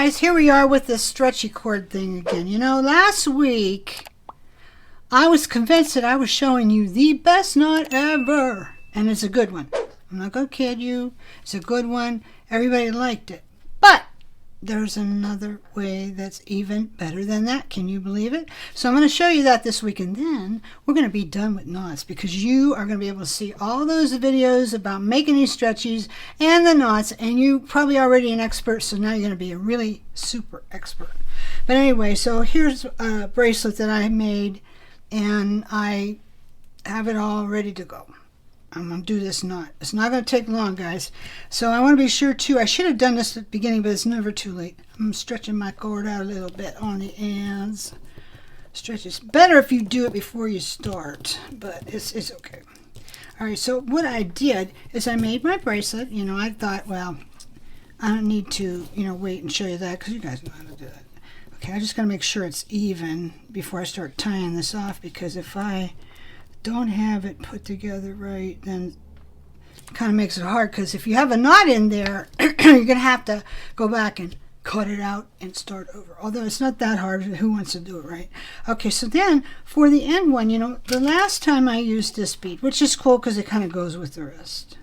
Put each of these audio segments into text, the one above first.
guys, here we are with this stretchy cord thing again. You know, last week I was convinced that I was showing you the best knot ever, and it's a good one. I'm not gonna kid you, it's a good one. Everybody liked it, but there's another way that's even better than that. Can you believe it? So I'm going to show you that this week, and then we're going to be done with knots, because you are going to be able to see all those videos about making these stretchies and the knots, and you probably already an expert, so now you're going to be a really super expert. But anyway, so here's a bracelet that I made, and I have it all ready to go. I'm going to do this knot. It's not going to take long, guys. So I want to be sure, too. I should have done this at the beginning, but it's never too late. I'm stretching my cord out a little bit on the ends. Stretch is better if you do it before you start, but it's okay. All right, so what I did is I made my bracelet. You know, I thought, well, I don't need to, wait and show you that, because you guys know how to do it. Okay, I just got to make sure it's even before I start tying this off, because if I don't have it put together right, then it kind of makes it hard, because if you have a knot in there, you're going to have to go back and cut it out and start over. Although it's not that hard. Who wants to do it right? Okay, so then for the end one, the last time I used this bead, which is cool because it kind of goes with the rest.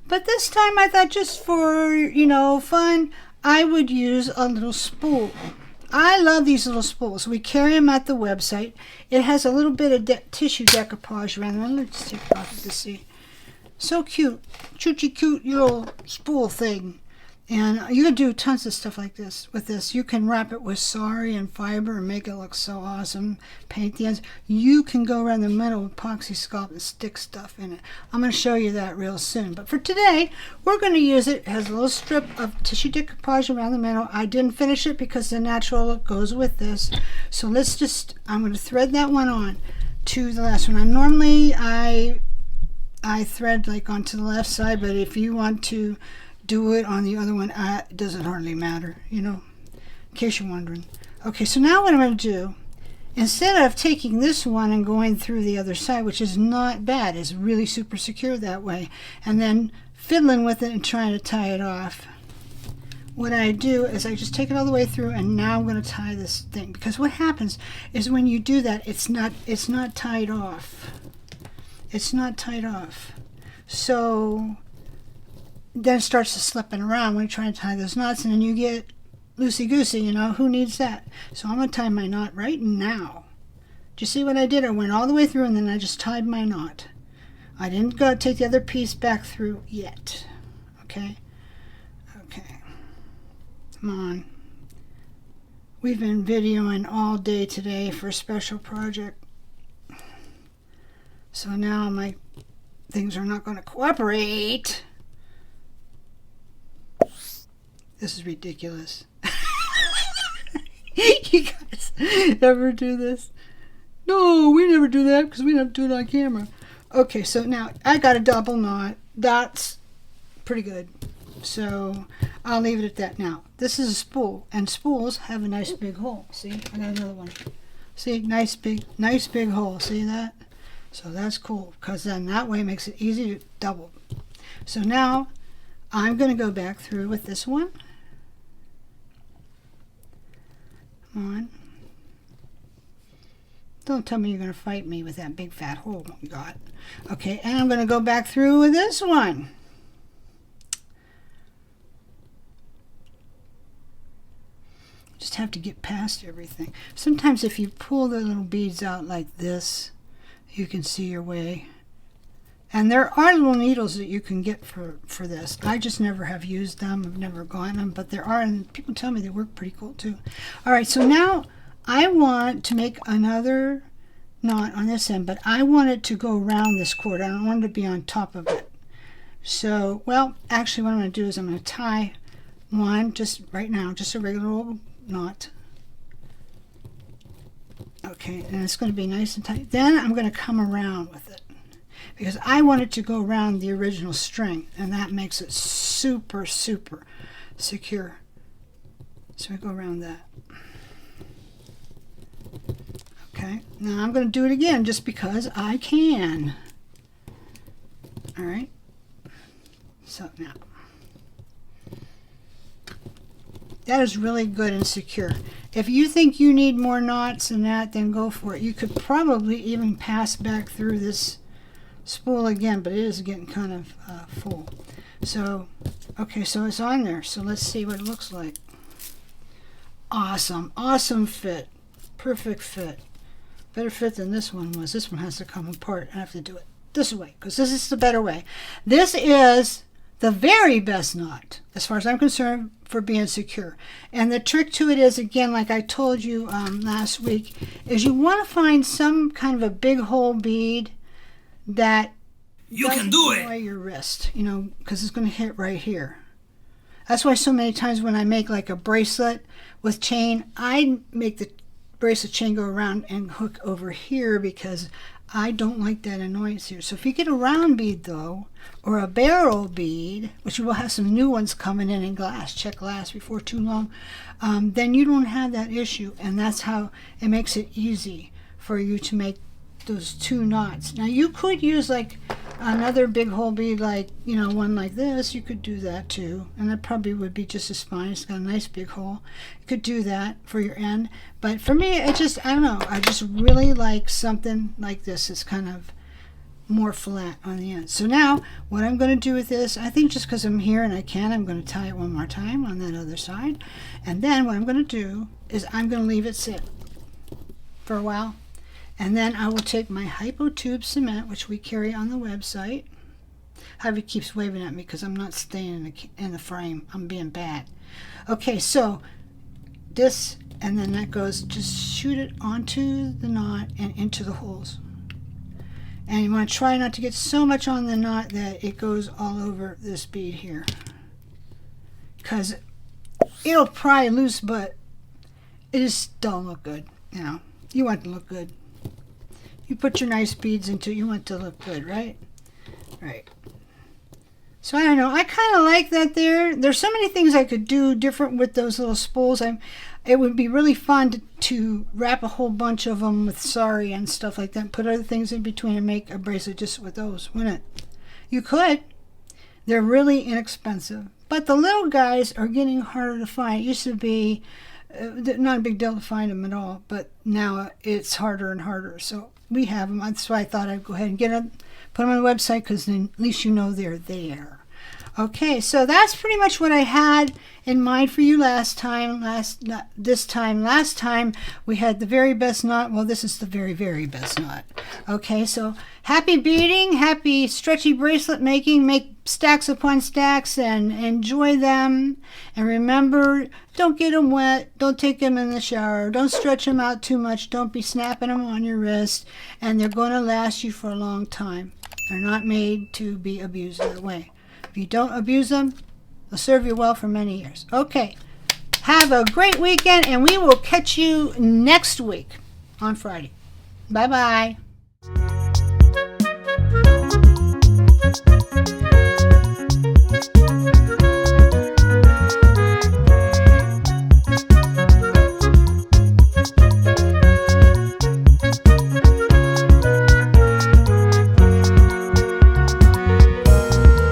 But this time I thought, just for, fun, I would use a little spool. I love these little spools. We carry them at the website. It has a little bit of tissue decoupage around them. Let's take it off to see. So cute. Choochie cute little spool thing. And you can do tons of stuff like this with this. You can wrap it with sari and fiber and make it look so awesome. Paint the ends. You can go around the middle with epoxy sculpt and stick stuff in it. I'm going to show you that real soon. But for today, we're going to use it. It has a little strip of tissue decoupage around the middle. I didn't finish it because the natural look goes with this. So I'm going to thread that one on to the last one. Normally I thread like onto the left side, but if you want to do it on the other one, it doesn't hardly matter, in case you're wondering. Okay, so now what I'm going to do, instead of taking this one and going through the other side, which is not bad, it's really super secure that way, and then fiddling with it and trying to tie it off, what I do is I just take it all the way through, and now I'm going to tie this thing, because what happens is when you do that, it's not tied off. It's not tied off. So then it starts to slipping around when you try to tie those knots, and then you get loosey-goosey, who needs that? So I'm going to tie my knot right now. Do you see what I did? I went all the way through, and then I just tied my knot. I didn't go take the other piece back through yet. Okay? Okay. Come on. We've been videoing all day today for a special project. So now my things are not going to cooperate. This is ridiculous. You guys ever do this? No, we never do that because we don't do it on camera. Okay, so now I got a double knot. That's pretty good. So I'll leave it at that. Now, this is a spool, and spools have a nice big hole. See, I got another one. See, nice big hole. See that? So that's cool, because then that way it makes it easy to double. So now I'm going to go back through with this one. Come on. Don't tell me you're going to fight me with that big fat hole you got. Okay, and I'm going to go back through with this one. Just have to get past everything. Sometimes if you pull the little beads out like this, you can see your way. And there are little needles that you can get for this. I just never have used them. I've never gotten them, but there are, and people tell me they work pretty cool too. All right, so now I want to make another knot on this end, but I want it to go around this cord. I don't want it to be on top of it. So, well, actually what I'm going to do is I'm going to tie one just right now, just a regular old knot. Okay, and it's going to be nice and tight. Then I'm going to come around with it, because I want it to go around the original string, and that makes it super, super secure. So I go around that. Okay, now I'm going to do it again just because I can. All right, so now That is really good and secure. If you think you need more knots than that, then go for it. You could probably even pass back through this spool again, but it is getting kind of full. So, okay, so it's on there. So let's see what it looks like. Awesome, awesome fit. Perfect fit. Better fit than this one was. This one has to come apart. I have to do it this way because this is the better way. This is the very best knot, as far as I'm concerned, for being secure. And the trick to it is, again, like I told you last week, is you want to find some kind of a big hole bead that you can do it. Annoy your wrist, you know, because it's going to hit right here. That's why so many times when I make like a bracelet with chain, I make the bracelet chain go around and hook over here because I don't like that annoyance here. So if you get a round bead though, or a barrel bead, which we will have some new ones coming in glass, check glass before too long, then you don't have that issue, and that's how it makes it easy for you to make those two knots. Now you could use like another big hole bead, like, you know, one like this. You could do that too, and that probably would be just as fine. It's got a nice big hole. You could do that for your end, but for me, it just, I don't know, I just really like something like this. It's kind of more flat on the end. So now what I'm going to do with this, I think just because I'm here and I can, I'm going to tie it one more time on that other side, and then what I'm going to do is I'm going to leave it sit for a while. And then I will take my hypo tube cement, which we carry on the website. Harvey keeps waving at me because I'm not staying in the frame. I'm being bad. Okay, so this, and then that goes, just shoot it onto the knot and into the holes. And you want to try not to get so much on the knot that it goes all over this bead here, because it'll pry loose, but it just don't look good. You know, you want it to look good. You put your nice beads into it, you want it to look good, right? Right. So I don't know, I kind of like that there. There's so many things I could do different with those little spools. It would be really fun to wrap a whole bunch of them with sari and stuff like that, put other things in between and make a bracelet just with those, wouldn't it? You could. They're really inexpensive. But the little guys are getting harder to find. It used to be not a big deal to find them at all, but now it's harder and harder. So we have them. That's why I thought I'd go ahead and get them, put them on the website, because then at least you know they're there. Okay, so that's pretty much what I had in mind for you last time. Last time we had the very best knot. Well, this is the very, very best knot. Okay, so happy beading, happy stretchy bracelet making. Make stacks upon stacks and enjoy them. And remember, don't get them wet. Don't take them in the shower. Don't stretch them out too much. Don't be snapping them on your wrist. And they're going to last you for a long time. They're not made to be abused that way. If you don't abuse them, they'll serve you well for many years. Okay, have a great weekend, and we will catch you next week on Friday. Bye-bye.